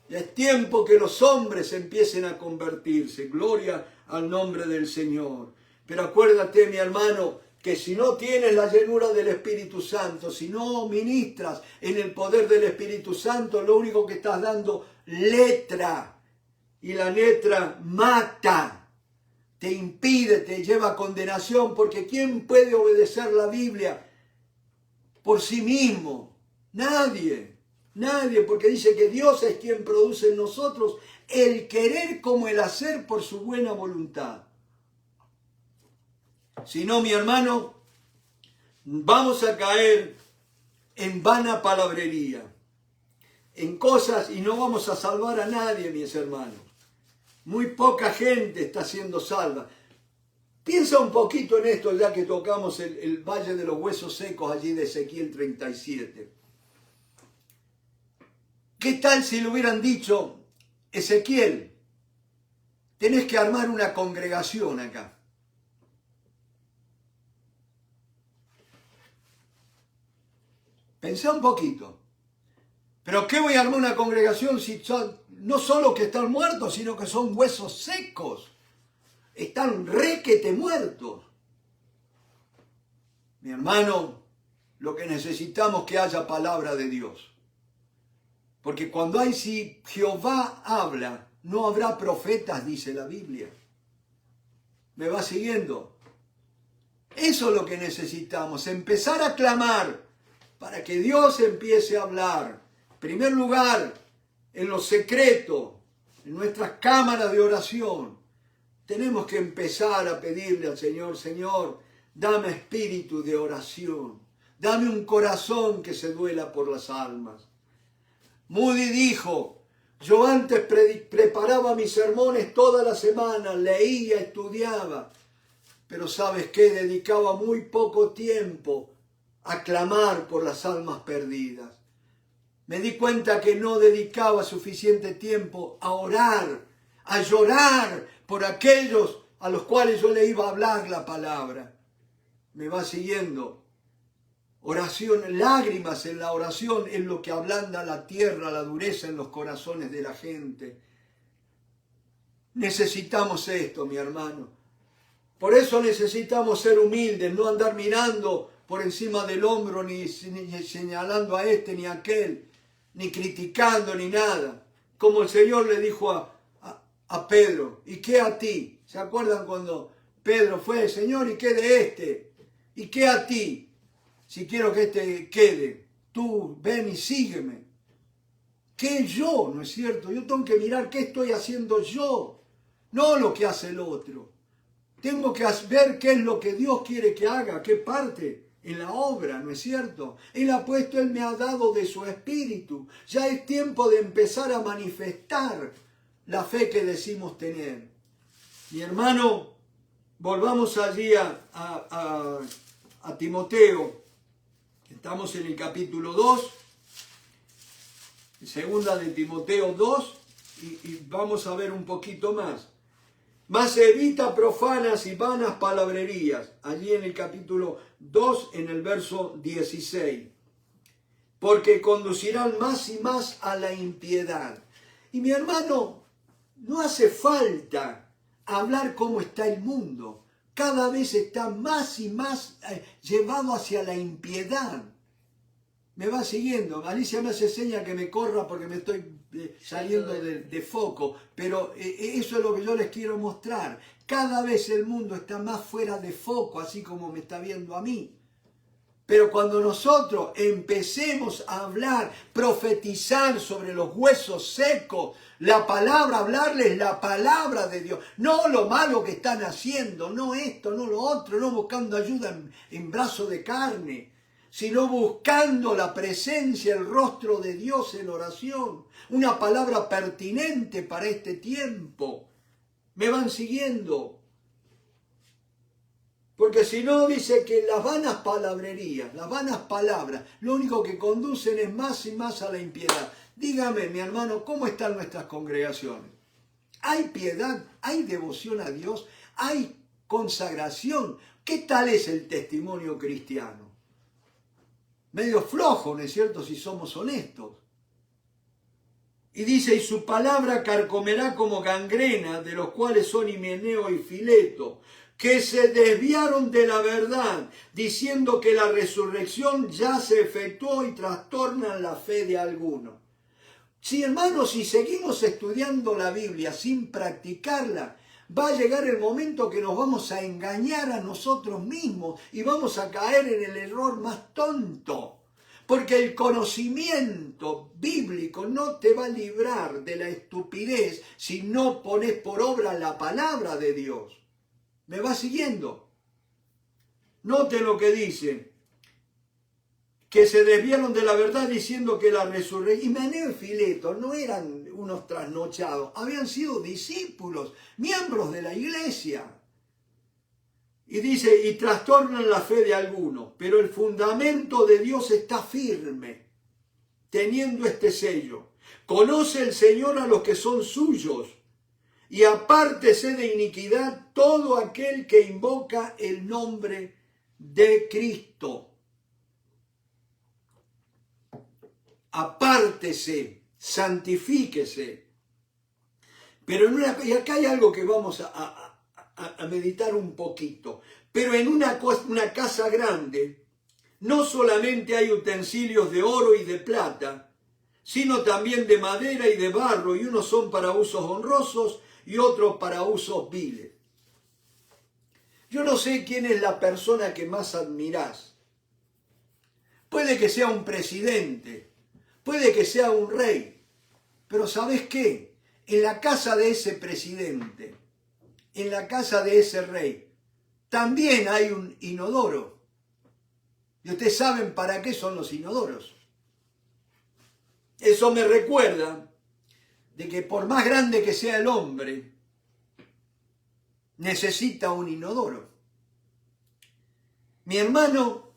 Speaker 1: Ya es tiempo que los hombres empiecen a convertirse. Gloria al nombre del Señor. Pero acuérdate, mi hermano, que si no tienes la llenura del Espíritu Santo, si no ministras en el poder del Espíritu Santo, lo único que estás dando letra. Y la letra mata, te impide, te lleva a condenación, porque ¿quién puede obedecer la Biblia por sí mismo? Nadie, nadie, porque dice que Dios es quien produce en nosotros el querer como el hacer por su buena voluntad. Si no, mi hermano, vamos a caer en vana palabrería, en cosas, y no vamos a salvar a nadie, mis hermanos. Muy poca gente está siendo salva. Piensa un poquito en esto, ya que tocamos el Valle de los Huesos Secos, allí de Ezequiel 37. ¿Qué tal si le hubieran dicho, Ezequiel, tenés que armar una congregación acá? Pensá un poquito. ¿Pero qué voy a armar una congregación si son no solo que están muertos, sino que son huesos secos? Están requete muertos. Mi hermano, lo que necesitamos es que haya palabra de Dios. Porque si Jehová habla, no habrá profetas, dice la Biblia. ¿Me va siguiendo? Eso es lo que necesitamos, empezar a clamar para que Dios empiece a hablar. En primer lugar, en lo secreto, en nuestras cámaras de oración. Tenemos que empezar a pedirle al Señor, Señor, dame espíritu de oración. Dame un corazón que se duela por las almas. Moody dijo, yo antes preparaba mis sermones toda la semana, leía, estudiaba. Pero ¿sabes qué? Dedicaba muy poco tiempo a clamar por las almas perdidas. Me di cuenta que no dedicaba suficiente tiempo a orar, a llorar por aquellos a los cuales yo le iba a hablar la palabra. ¿Me va siguiendo? Oración, lágrimas en la oración es lo que ablanda la tierra, la dureza en los corazones de la gente. Necesitamos esto, mi hermano. Por eso necesitamos ser humildes, no andar mirando por encima del hombro, ni señalando a este ni a aquel, ni criticando ni nada. Como el Señor le dijo a Pedro, ¿y qué a ti? ¿Se acuerdan cuando Pedro fue, Señor, ¿y qué de este? ¿Y qué a ti? Si quiero que este quede, tú ven y sígueme. ¿Qué yo? ¿No es cierto? Yo tengo que mirar qué estoy haciendo yo, no lo que hace el otro. Tengo que ver qué es lo que Dios quiere que haga, qué parte en la obra, ¿no es cierto? Él ha puesto, Él me ha dado de su espíritu. Ya es tiempo de empezar a manifestar la fe que decimos tener. Mi hermano, volvamos allí a Timoteo. Estamos en el capítulo 2, segunda de Timoteo 2, y vamos a ver un poquito más. Mas evita profanas y vanas palabrerías, allí en el capítulo 2, en el verso 16, porque conducirán más y más a la impiedad. Y mi hermano, no hace falta hablar cómo está el mundo, cada vez está más y más llevado hacia la impiedad. Me va siguiendo. Alicia me hace seña que me corra porque me estoy saliendo de foco. Pero eso es lo que yo les quiero mostrar. Cada vez el mundo está más fuera de foco, así como me está viendo a mí. Pero cuando nosotros empecemos a hablar, profetizar sobre los huesos secos, la palabra, hablarles la palabra de Dios, no lo malo que están haciendo, no esto, no lo otro, no buscando ayuda en brazo de carne, sino buscando la presencia, el rostro de Dios en oración. Una palabra pertinente para este tiempo. ¿Me van siguiendo? Porque si no, dice que las vanas palabrerías, las vanas palabras, lo único que conducen es más y más a la impiedad. Dígame, mi hermano, ¿cómo están nuestras congregaciones? ¿Hay piedad? ¿Hay devoción a Dios? ¿Hay consagración? ¿Qué tal es el testimonio cristiano? Medio flojo, ¿no es cierto?, si somos honestos. Y dice, y su palabra carcomerá como gangrena, de los cuales son Himeneo y Fileto, que se desviaron de la verdad, diciendo que la resurrección ya se efectuó y trastornan la fe de algunos. Sí, hermanos, si seguimos estudiando la Biblia sin practicarla, va a llegar el momento que nos vamos a engañar a nosotros mismos y vamos a caer en el error más tonto. Porque el conocimiento bíblico no te va a librar de la estupidez si no pones por obra la palabra de Dios. ¿Me va siguiendo? Note lo que dice. Que se desviaron de la verdad diciendo que la resurrección... Himeneo y Fileto no eran unos trasnochados, habían sido discípulos, miembros de la iglesia. Y dice, y trastornan la fe de algunos, pero el fundamento de Dios está firme, teniendo este sello. Conoce el Señor a los que son suyos, y apártese de iniquidad todo aquel que invoca el nombre de Cristo. Apártese, santifíquese. Pero y acá hay algo que vamos a meditar un poquito. Pero en una casa grande no solamente hay utensilios de oro y de plata, sino también de madera y de barro, y unos son para usos honrosos y otros para usos viles. Yo no sé quién es la persona que más admirás. Puede que sea un presidente, puede que sea un rey, pero ¿sabés qué? En la casa de ese presidente, en la casa de ese rey, también hay un inodoro. Y ustedes saben para qué son los inodoros. Eso me recuerda de que por más grande que sea el hombre, necesita un inodoro. Mi hermano,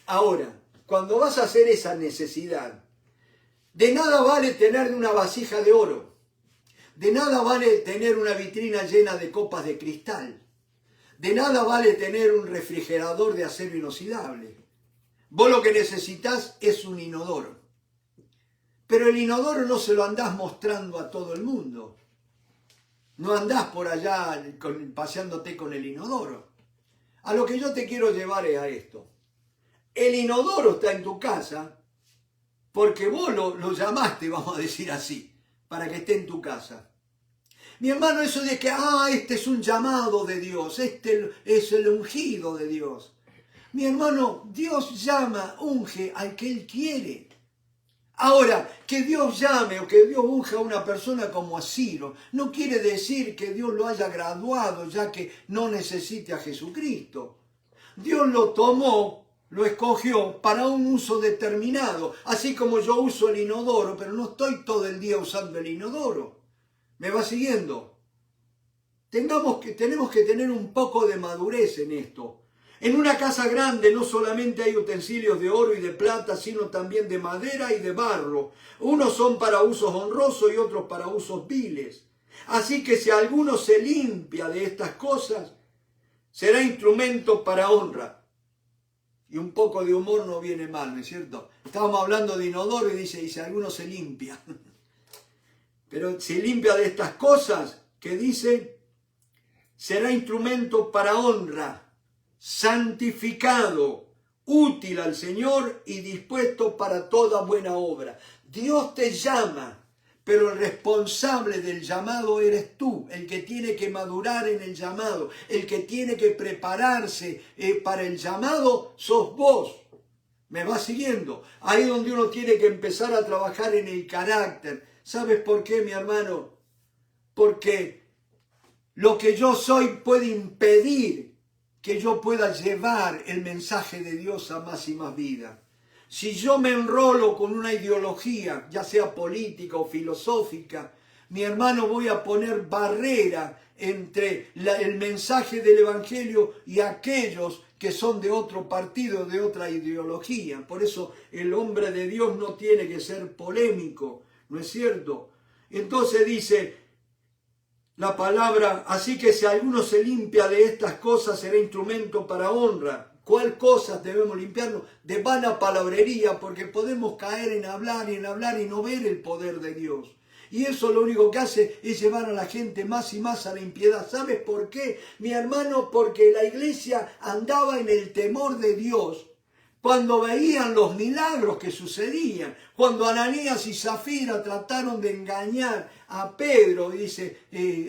Speaker 1: ahora, cuando vas a hacer esa necesidad, de nada vale tener una vasija de oro. De nada vale tener una vitrina llena de copas de cristal. De nada vale tener un refrigerador de acero inoxidable. Vos lo que necesitas es un inodoro. Pero el inodoro no se lo andás mostrando a todo el mundo. No andás por allá paseándote con el inodoro. A lo que yo te quiero llevar es a esto. El inodoro está en tu casa porque vos lo llamaste, vamos a decir así, para que esté en tu casa. Mi hermano, eso de que, este es un llamado de Dios, este es el ungido de Dios. Mi hermano, Dios llama, unge al que Él quiere. Ahora, que Dios llame o que Dios unja a una persona como a Ciro, no quiere decir que Dios lo haya graduado ya que no necesite a Jesucristo. Dios lo tomó, lo escogió para un uso determinado, así como yo uso el inodoro, pero no estoy todo el día usando el inodoro. ¿Me va siguiendo? Tenemos que tener un poco de madurez en esto. En una casa grande no solamente hay utensilios de oro y de plata, sino también de madera y de barro. Unos son para usos honrosos y otros para usos viles. Así que si alguno se limpia de estas cosas, será instrumento para honra. Y un poco de humor no viene mal, ¿no es cierto? Estábamos hablando de inodoro y dice, y si alguno se limpia. Pero se limpia de estas cosas, que dice, será instrumento para honra, santificado, útil al Señor y dispuesto para toda buena obra. Dios te llama, pero el responsable del llamado eres tú, el que tiene que madurar en el llamado, el que tiene que prepararse para el llamado sos vos. ¿Me vas siguiendo? Ahí es donde uno tiene que empezar a trabajar en el carácter. ¿Sabes por qué, mi hermano? Porque lo que yo soy puede impedir que yo pueda llevar el mensaje de Dios a más y más vida. Si yo me enrolo con una ideología, ya sea política o filosófica, mi hermano, voy a poner barrera entre el mensaje del Evangelio y aquellos que son de otro partido, de otra ideología. Por eso el hombre de Dios no tiene que ser polémico, ¿no es cierto? Entonces dice la palabra, así que si alguno se limpia de estas cosas será instrumento para honra. ¿Cuál cosas debemos limpiarnos? De vana palabrería, porque podemos caer en hablar y no ver el poder de Dios. Y eso lo único que hace es llevar a la gente más y más a la impiedad. ¿Sabes por qué, mi hermano? Porque la iglesia andaba en el temor de Dios cuando veían los milagros que sucedían, cuando Ananías y Zafira trataron de engañar a Pedro, y dice,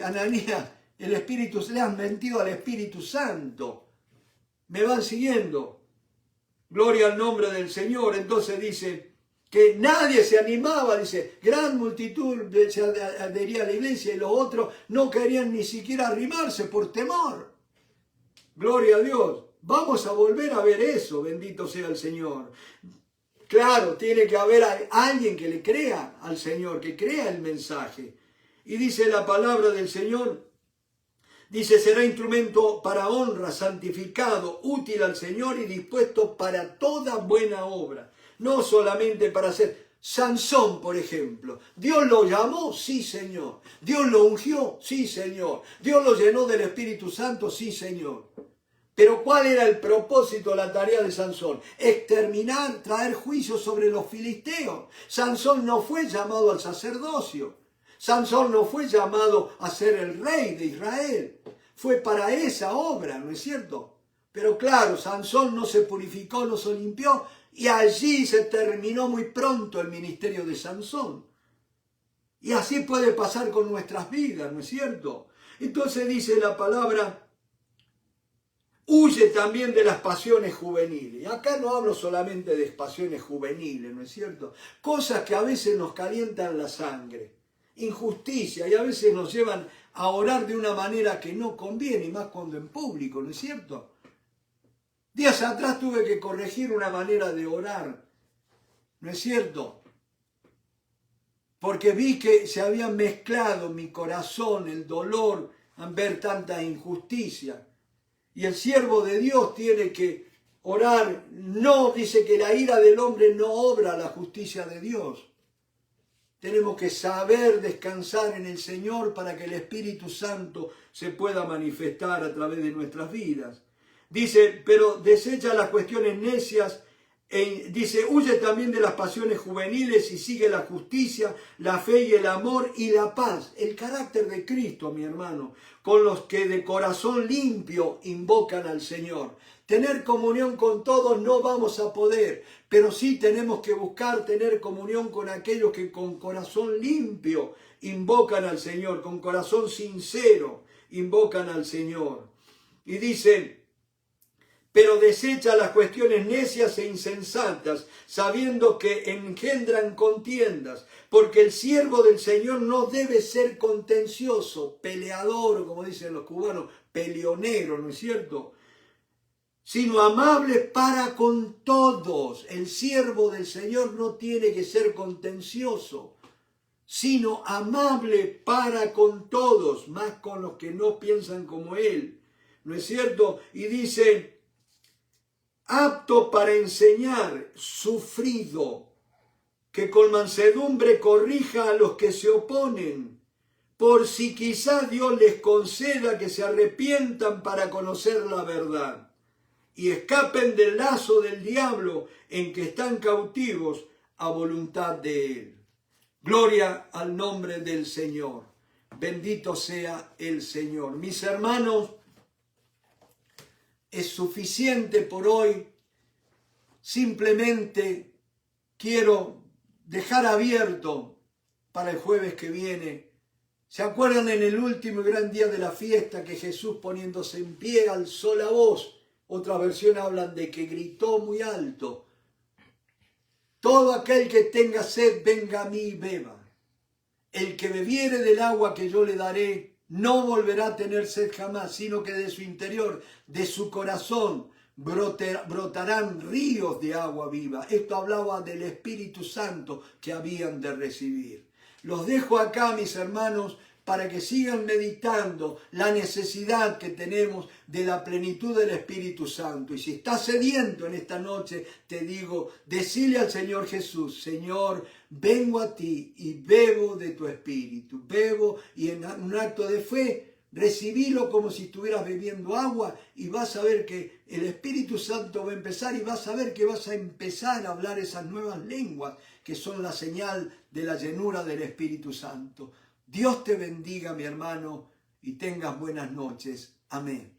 Speaker 1: Ananías, le han mentido al Espíritu Santo. ¿Me van siguiendo? Gloria al nombre del Señor. Entonces dice que nadie se animaba, dice, gran multitud se adhería a la iglesia y los otros no querían ni siquiera arrimarse por temor. Gloria a Dios. Vamos a volver a ver eso, bendito sea el Señor. Claro, tiene que haber alguien que le crea al Señor, que crea el mensaje. Y dice la palabra del Señor, dice, será instrumento para honra, santificado, útil al Señor y dispuesto para toda buena obra. No solamente para hacer. Sansón, por ejemplo, ¿Dios lo llamó? Sí, Señor. ¿Dios lo ungió? Sí, Señor. ¿Dios lo llenó del Espíritu Santo? Sí, Señor. Pero ¿cuál era el propósito, la tarea de Sansón? Exterminar, traer juicio sobre los filisteos. Sansón no fue llamado al sacerdocio. Sansón no fue llamado a ser el rey de Israel. Fue para esa obra, ¿no es cierto? Pero claro, Sansón no se purificó, no se limpió, y allí se terminó muy pronto el ministerio de Sansón. Y así puede pasar con nuestras vidas, ¿no es cierto? Entonces dice la palabra, huye también de las pasiones juveniles. Y acá no hablo solamente de pasiones juveniles, ¿no es cierto? Cosas que a veces nos calientan la sangre. Injusticia, y a veces nos llevan a orar de una manera que no conviene, y más cuando en público, ¿no es cierto? Días atrás tuve que corregir una manera de orar, ¿no es cierto? Porque vi que se había mezclado mi corazón, el dolor, al ver tanta injusticia. Y el siervo de Dios tiene que orar. No, dice que la ira del hombre no obra la justicia de Dios. Tenemos que saber descansar en el Señor para que el Espíritu Santo se pueda manifestar a través de nuestras vidas. Dice, pero desecha las cuestiones necias. Dice, huye también de las pasiones juveniles y sigue la justicia, la fe y el amor y la paz. El carácter de Cristo, mi hermano, con los que de corazón limpio invocan al Señor. Tener comunión con todos no vamos a poder, pero sí tenemos que buscar tener comunión con aquellos que con corazón limpio invocan al Señor, con corazón sincero invocan al Señor. Y dice, pero desecha las cuestiones necias e insensatas, sabiendo que engendran contiendas, porque el siervo del Señor no debe ser contencioso, peleador, como dicen los cubanos, peleonero, ¿no es cierto?, sino amable para con todos. El siervo del Señor no tiene que ser contencioso, sino amable para con todos, más con los que no piensan como él, ¿no es cierto? Y dice, apto para enseñar, sufrido, que con mansedumbre corrija a los que se oponen, por si quizá Dios les conceda que se arrepientan para conocer la verdad y escapen del lazo del diablo en que están cautivos a voluntad de él. Gloria al nombre del Señor. Bendito sea el Señor. Mis hermanos, es suficiente por hoy. Simplemente quiero dejar abierto para el jueves que viene. ¿Se acuerdan en el último y gran día de la fiesta que Jesús, poniéndose en pie, alzó la voz? Otras versiones hablan de que gritó muy alto: todo aquel que tenga sed, venga a mí y beba. El que bebiere del agua que yo le daré, no volverá a tener sed jamás, sino que de su interior, de su corazón, brotarán ríos de agua viva. Esto hablaba del Espíritu Santo que habían de recibir. Los dejo acá, mis hermanos, para que sigan meditando la necesidad que tenemos de la plenitud del Espíritu Santo. Y si estás sediento en esta noche, te digo, decile al Señor Jesús: Señor, vengo a ti y bebo de tu Espíritu. Bebo, y en un acto de fe, recibilo como si estuvieras bebiendo agua, y vas a ver que el Espíritu Santo va a empezar, y vas a ver que vas a empezar a hablar esas nuevas lenguas que son la señal de la llenura del Espíritu Santo. Dios te bendiga, mi hermano, y tengas buenas noches. Amén.